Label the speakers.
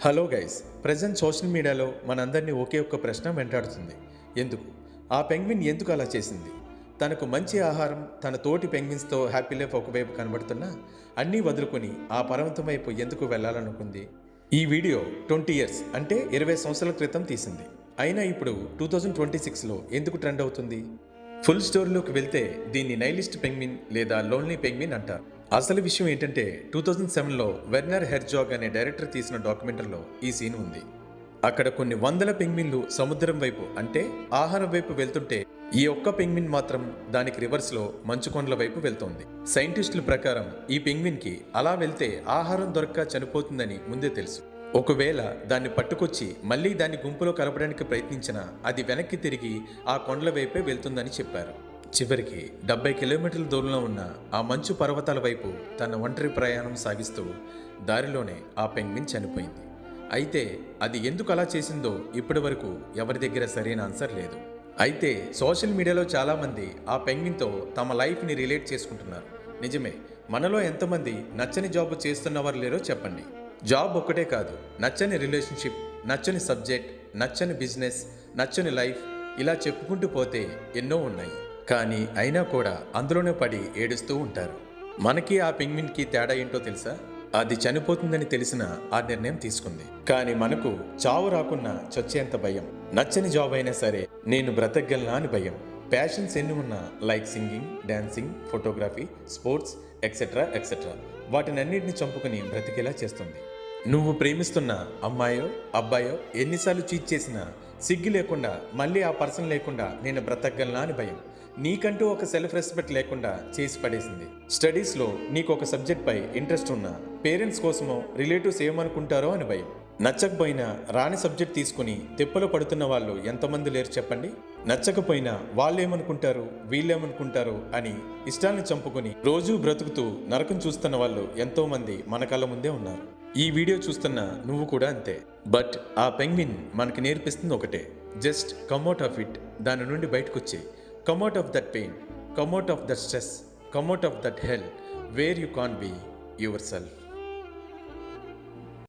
Speaker 1: Hello guys, present social మీడియాలో మనందరినీ ఒకే ఒక్క ప్రశ్న వెంటాడుతుంది. ఎందుకు ఆ పెంగ్విన్ ఎందుకు అలా చేసింది? తనకు మంచి ఆహారం, తన తోటి పెంగ్విన్స్తో హ్యాపీ లైఫ్ ఒకవైపు కనబడుతున్నా అన్నీ వదులుకొని ఆ పర్వతం వైపు ఎందుకు వెళ్ళాలనుకుంది? ఈ వీడియో 20 ఇయర్స్ అంటే 20 సంవత్సరాల క్రితం తీసింది. అయినా ఇప్పుడు 2026లో ఎందుకు ట్రెండ్ అవుతుంది? ఫుల్ స్టోరీలోకి వెళ్తే దీన్ని నైలిస్ట్ పెంగ్విన్ లేదా లోన్లీ పెంగ్విన్ అంటారు. అసలు విషయం ఏంటంటే 2007లో వెర్నర్ హెర్జాగ్ అనే డైరెక్టర్ తీసిన డాక్యుమెంటరీలో ఈ సీన్ ఉంది. అక్కడ కొన్ని వందల పెంగ్విన్లు సముద్రం వైపు అంటే ఆహారం వైపు వెళ్తుంటే ఈ ఒక్క పెంగ్విన్ మాత్రం దానికి రివర్స్లో మంచు కొండల వైపు వెళ్తోంది. సైంటిస్టుల ప్రకారం ఈ పెంగ్విన్కి అలా వెళ్తే ఆహారం దొరక్క చనిపోతుందని ముందే తెలుసు. ఒకవేళ దాన్ని పట్టుకొచ్చి మళ్ళీ దాన్ని గుంపులో కలపడానికి ప్రయత్నించినా అది వెనక్కి తిరిగి ఆ కొండల వైపే వెళ్తుందని చెప్పారు. చివరికి 70 కిలోమీటర్ల దూరంలో ఉన్న ఆ మంచు పర్వతాల వైపు తన ఒంటరి ప్రయాణం సాగిస్తూ దారిలోనే ఆ పెంగ్విన్ చనిపోయింది. అయితే అది ఎందుకు అలా చేసిందో ఇప్పటి వరకు ఎవరి దగ్గర సరైన ఆన్సర్ లేదు. అయితే సోషల్ మీడియాలో చాలామంది ఆ పెంగ్విన్తో తమ లైఫ్ని రిలేట్ చేసుకుంటున్నారు. నిజమే, మనలో ఎంతమంది నచ్చని జాబ్ చేస్తున్నవారు లేరో చెప్పండి. జాబ్ ఒక్కటే కాదు, నచ్చని రిలేషన్షిప్, నచ్చని సబ్జెక్ట్, నచ్చని బిజినెస్, నచ్చని లైఫ్, ఇలా చెప్పుకుంటూ పోతే ఎన్నో ఉన్నాయి. కానీ అయినా కూడా అందులోనే పడి ఏడుస్తూ ఉంటారు. మనకి ఆ పెంగ్విన్కి తేడా ఏంటో తెలుసా? అది చనిపోతుందని తెలిసిన ఆ నిర్ణయం తీసుకుంది. కానీ మనకు చావు రాకున్నా చచ్చేంత భయం. నచ్చని జాబ్ అయినా సరే నేను బ్రతకగలనా అని భయం. ప్యాషన్స్ ఎన్ని ఉన్నా like singing, dancing, photography, sports etcetera etcetera వాటినన్నింటిని చంపుకుని బ్రతికేలా చేస్తుంది. నువ్వు ప్రేమిస్తున్న అమ్మాయో అబ్బాయో ఎన్నిసార్లు చీట్ చేసినా సిగ్గు లేకుండా మళ్ళీ ఆ పర్సన్ లేకుండా నేను బ్రతకగలనా అని భయం. నీకంటూ ఒక సెల్ఫ్ రెస్పెక్ట్ లేకుండా చేసి పడేసింది. స్టడీస్లో నీకు ఒక సబ్జెక్ట్పై ఇంట్రెస్ట్ ఉన్నా పేరెంట్స్ కోసమో రిలేటివ్స్ ఏమనుకుంటారో అని భయం. నచ్చకపోయినా రాని సబ్జెక్ట్ తీసుకుని తిప్పలు పడుతున్న వాళ్ళు ఎంతమంది లేరు చెప్పండి? నచ్చకపోయినా వాళ్ళేమనుకుంటారు వీళ్ళేమనుకుంటారు అని ఇష్టాన్ని చంపుకుని రోజూ బ్రతుకుతూ నరకం చూస్తున్న వాళ్ళు ఎంతో మంది మన కళ్ళ ముందే ఉన్నారు. ఈ వీడియో చూస్తున్న నువ్వు కూడా అంతే. బట్ ఆ పెంగ్విన్ మనకి నేర్పిస్తుంది ఒకటే, జస్ట్ కమ్అట్ ఆఫ్ ఇట్. దాని నుండి బయటకు వచ్చే come out of that pain, come out of that stress, come out of that hell where you can be your self.